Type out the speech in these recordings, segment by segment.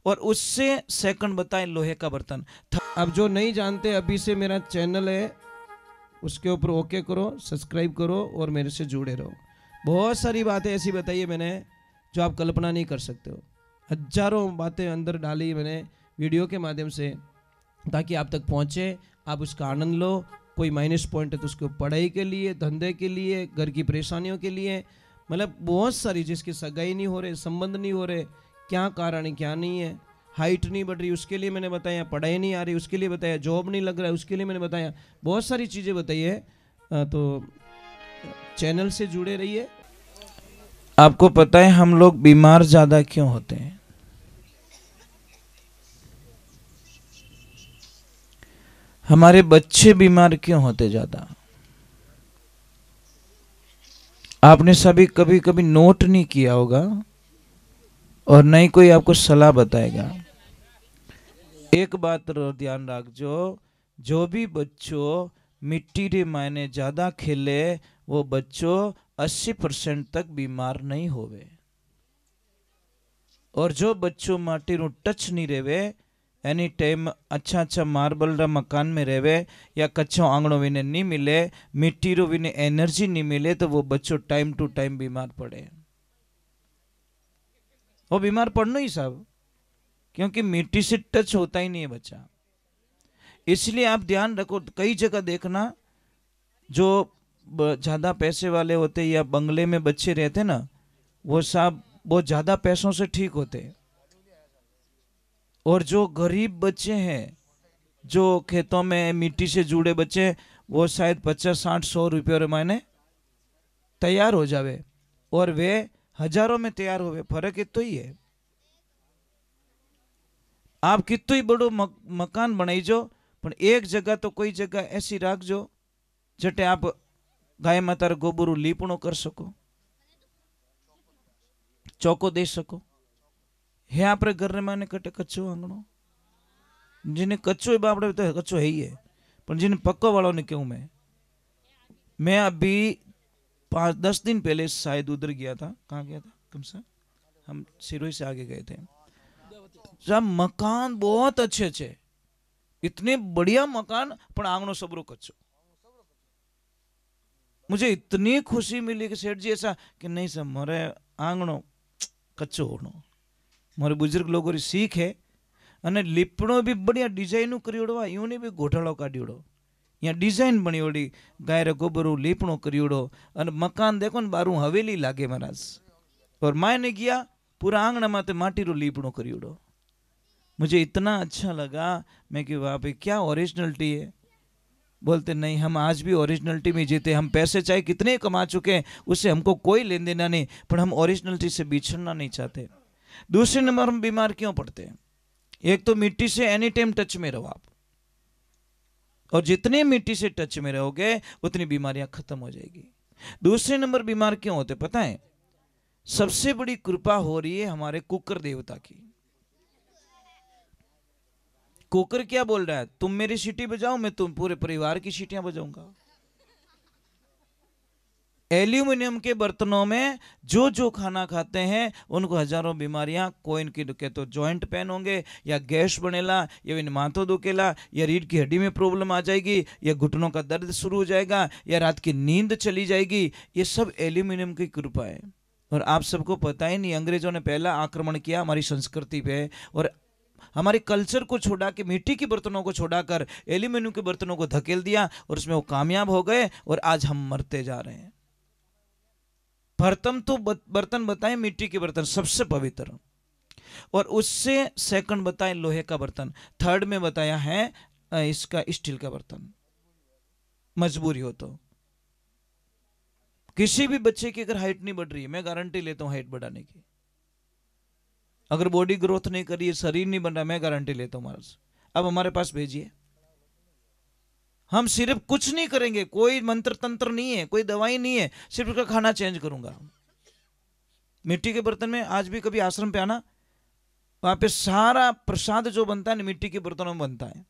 और उससे सेकंड बताएं लोहे का बर्तन। अब जो नहीं जानते, अभी से मेरा चैनल है, उसके ऊपर ओके करो, सब्सक्राइब करो और मेरे से जुड़े रहो। बहुत सारी बातें ऐसी बताई है मैंने जो आप कल्पना नहीं कर सकते हो। हजारों बातें अंदर डाली मैंने वीडियो के माध्यम से, ताकि आप तक पहुँचे, आप उसका आनंद लो। कोई माइनस पॉइंट है तो उसको पढ़ाई के लिए, धंधे के लिए, घर की परेशानियों के लिए, मतलब बहुत सारी, जिसकी सगाई नहीं हो रहे, संबंध नहीं हो रहे, क्या कारण है क्या नहीं है, हाइट नहीं बढ़ रही उसके लिए मैंने बताया, पढ़ाई नहीं आ रही उसके लिए बताया, जॉब नहीं लग रहा है उसके लिए मैंने बताया, बहुत सारी चीज़ें बताई है। तो चैनल से जुड़े रहिए। आपको पता है हम लोग बीमार ज्यादा क्यों होते हैं? हमारे बच्चे बीमार क्यों होते ज्यादा? आपने सभी कभी कभी नोट नहीं किया होगा और नहीं कोई आपको सलाह बताएगा। एक बात ध्यान रखो, जो भी बच्चों मिट्टी रे मायने ज्यादा खेले वो बच्चों 80% तक बीमार नहीं होवे। और जो बच्चों माटी रू टच नहीं रेवे, एनी टाइम अच्छा अच्छा मार्बल रा मकान में रेवे या कच्चो आंगणो विने नहीं मिले, मिट्टी रो विने एनर्जी नहीं मिले, तो वो बच्चों टाइम टू टाइम बीमार पड़े। वो बीमार पड़ना ही सब, क्योंकि मिट्टी से टच होता ही नहीं है बच्चा। इसलिए आप ध्यान रखो, कई जगह देखना जो ज्यादा पैसे वाले होते या बंगले में बच्चे रहते ना, वो सब बहुत ज्यादा पैसों से ठीक होते। और जो गरीब बच्चे हैं, जो खेतों में मिट्टी से जुड़े बच्चे, वो शायद 50 60 100 रुपये मायने तैयार हो जावे और वे हजारों में तैयार होवे। फर्क इतो ही है। आप कितो ही बड़ो मकान बनाई जो, पर एक जगह तो कोई जगह ऐसी राख जो जटे आप गाय माता गोबरू लीपणो कर सको, चौको दे सको। है आपरे घर ने माने कटे कच्चो आंगणो, जिन्हें कच्चो है बापड़े तो कच्चो है ही है, पर जिन्हें पक्का वालों ने क्यों। मैं अभी 5-10 दिन पहले शायद उधर गया था। कहाँ गया था? कम से हम सिरोही से आगे गए थे, जब मकान बहुत अच्छे अच्छे, इतने बढ़िया मकान, पर आंगणो सबरो कच्चो। मुझे इतनी खुशी मिली कि सेठ जी ऐसा कि नहीं सर मारे आंगणो कच्चो होनो। मारे बुजुर्ग लोगों की सीख है। अने लीपणो भी बढ़िया डिजाइन करियोड़ो, यूं नहीं भी घोटाड़ो काढ़ियोड़ो, या डिजाइन बनियोड़ी, गाय रे गोबरू लीपणो करियोड़ो। अने मकान देखो न बारू हवेली लागे महाराज। और मायने गया पूरा आंगणा माते माटी रो लीपणो करियोड़ो। मुझे इतना अच्छा लगा, मैं कि वाह भाई क्या ओरिजिनलिटी है। बोलते नहीं, हम आज भी ओरिजिनलिटी में जीते। हम पैसे चाहे कितने कमा चुके हैं, उससे हमको कोई लेन देना नहीं, पर हम ओरिजिनलिटी से बिछड़ना नहीं चाहते। दूसरे नंबर हम बीमार क्यों पड़ते हैं? एक तो मिट्टी से एनी टाइम टच में रहो आप, और जितने मिट्टी से टच में रहोगे उतनी बीमारियां खत्म हो जाएगी। दूसरे नंबर बीमार क्यों होते पता है? सबसे बड़ी कृपा हो रही है हमारे कुकर देवता की। कुकर क्या बोल रहा है? तुम मेरी सीटी बजाओ, मैं तुम पूरे परिवार की सीटियां बजाऊंगा। एल्यूमिनियम के बर्तनों में जो जो खाना खाते हैं उनको हजारों बीमारियां, कोई इनकी दुखे तो जॉइंट पेन होंगे, या गैस बनेला, या इन माथो दुखेला, या रीढ़ की हड्डी में प्रॉब्लम आ जाएगी, या घुटनों का दर्द शुरू हो जाएगा, या रात की नींद चली जाएगी। ये सब एल्यूमिनियम की कृपा है। और आप सबको पता ही नहीं, अंग्रेजों ने पहला आक्रमण किया हमारी संस्कृति पे, और हमारे कल्चर को छोड़ा के मिट्टी के बर्तनों को छोड़ाकर एल्यूमिनियम के बर्तनों को धकेल दिया, और उसमें वो कामयाब हो गए, और आज हम मरते जा रहे हैं। प्रथम तो बर्तन बताए मिट्टी के बर्तन सबसे पवित्र, और उससे सेकंड बताए लोहे का बर्तन, थर्ड में बताया है इसका स्टील का बर्तन। मजबूरी हो तो किसी भी बच्चे की अगर हाइट नहीं बढ़ रही है, मैं गारंटी लेता हूं हाइट बढ़ाने की। अगर बॉडी ग्रोथ नहीं करी है, शरीर नहीं बन रहा, मैं गारंटी लेता हूं महाराज, अब हमारे पास भेजिए। हम सिर्फ कुछ नहीं करेंगे, कोई मंत्र तंत्र नहीं है, कोई दवाई नहीं है, सिर्फ उसका खाना चेंज करूंगा। मिट्टी के बर्तन में आज भी कभी आश्रम पे आना, वहां पे सारा प्रसाद जो बनता है मिट्टी के बर्तनों में बनता है।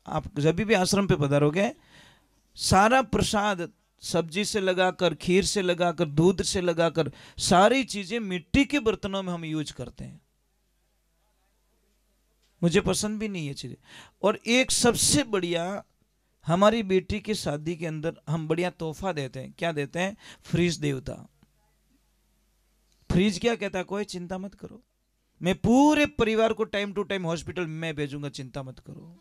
आप जब भी आश्रम पे पधारोगे, सारा प्रसाद सब्जी से लगाकर, खीर से लगाकर, दूध से लगाकर, सारी चीजें मिट्टी के बर्तनों में हम यूज करते हैं। मुझे पसंद भी नहीं है चीज़ें। और एक सबसे बढ़िया, हमारी बेटी की शादी के अंदर हम बढ़िया तोहफा देते हैं। क्या देते हैं? फ्रिज देवता। फ्रिज क्या कहता है? कोई चिंता मत करो, मैं पूरे परिवार को टाइम टू टाइम हॉस्पिटल में भेजूंगा, चिंता मत करो।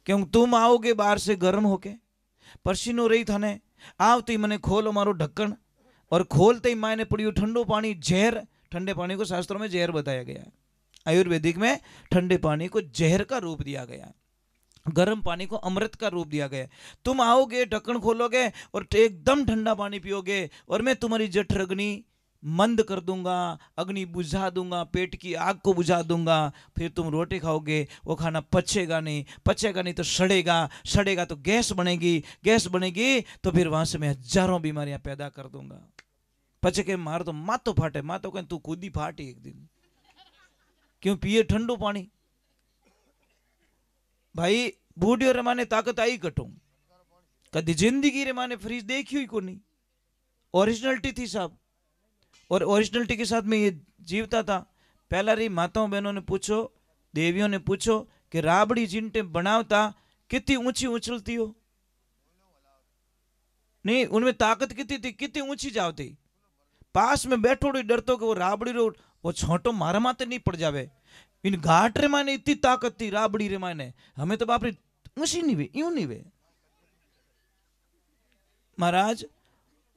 क्यों? तुम आओगे बाहर से गर्म होके, पसीनो रही थाने, आवती मने खोलो मारो ढक्कन, और खोलते ही मायने पड़ियो ठंडो पानी, जहर। ठंडे पानी को शास्त्रों में जहर बताया गया है, आयुर्वेदिक में ठंडे पानी को जहर का रूप दिया गया है, गर्म पानी को अमृत का रूप दिया गया है। तुम आओगे, ढक्कन खोलोगे और एकदम ठंडा पानी पियोगे, और मैं तुम्हारी जठर अग्नि मंद कर दूंगा, अग्नि बुझा दूंगा, पेट की आग को बुझा दूंगा। फिर तुम रोटी खाओगे, वो खाना पचेगा नहीं, पचेगा नहीं तो सड़ेगा, सड़ेगा तो गैस बनेगी, गैस बनेगी तो फिर वहां से मैं हजारों बीमारियां पैदा कर दूंगा। पचे के मार तो मातो फाटे, मातो कहें तू खुद ही फाटी एक दिन, क्यों पिए ठंडो पानी। भाई बूढ़ियों रे माने ताकत आई कटू, कदी जिंदगी रे माने फ्रिज देखी हुई को नहीं। ओरिजिनलिटी थी साहब, और ओरिजिनलिटी के साथ में ये जीवता था। पहला री माताओं बहनों ने पूछो, देवियों ने पूछो कि राबड़ी जिनटे बनावता कितनी ऊंची उछलती हो, नहीं उनमें ताकत कितनी थी, कितनी ऊंची जावती। पास में बैठो डरतो कि वो राबड़ी रो वो छोटो मारा माते नहीं पड़ जावे। इन घाट रे माने इतनी ताकत थी राबड़ी रे माने, हमें तो बाप रे ऊंची नहीं वे, यूं नहीं वे महाराज।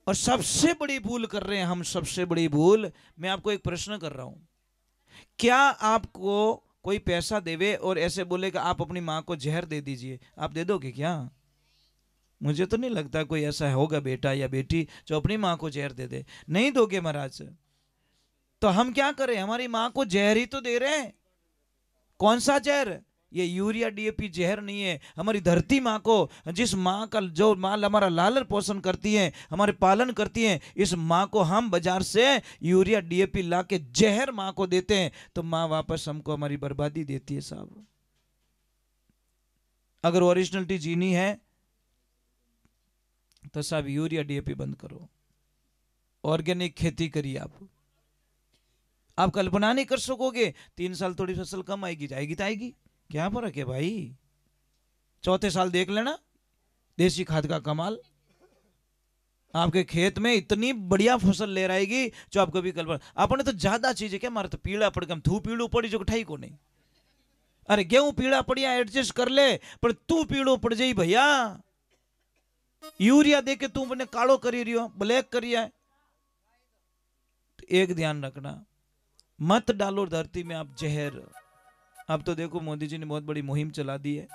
और सबसे बड़ी भूल कर रहे हैं हम, सबसे बड़ी भूल। मैं आपको एक प्रश्न कर रहा हूं, क्या आपको कोई पैसा देवे और ऐसे बोले कि आप अपनी मां को जहर दे दीजिए, आप दे दोगे क्या? मुझे तो नहीं लगता कोई ऐसा होगा बेटा या बेटी जो अपनी मां को जहर दे दे। नहीं दोगे महाराज। तो हम क्या करें? हमारी मां को जहर ही तो दे रहे हैं। कौन सा जहर? ये यूरिया डीएपी जहर नहीं है। हमारी धरती माँ को, जिस माँ का जो माँ हमारा लालन पोषण करती है, हमारे पालन करती है, इस माँ को हम बाजार से यूरिया डीएपी ला के जहर माँ को देते हैं, तो माँ वापस हमको हमारी बर्बादी देती है साहब। अगर ओरिजिनलिटी जीनी है तो साहब यूरिया डीएपी बंद करो, ऑर्गेनिक खेती करिए। आप कल्पना नहीं कर सकोगे, 3 साल थोड़ी फसल कम आएगी, जाएगी तो आएगी, क्या फर्क है भाई। चौथे साल देख लेना देसी खाद का कमाल, आपके खेत में इतनी बढ़िया फसल ले आएगी जो आप कभी कल्पना। आपने तो ज्यादा चीजें क्या, मारे तो पीड़ा पड़ गया, थू पीड़ू पड़ी जो ठाई को नहीं। अरे गेहूं पीड़ा पड़िया एडजस्ट कर ले, पर तू पीड़ो पड़ जाई भैया। यूरिया दे के तू मैंने कालो करी रियो, ब्लैक करिया। एक ध्यान रखना, मत डालो धरती में आप जहर। अब तो देखो मोदी जी ने बहुत बड़ी मुहिम चला दी है,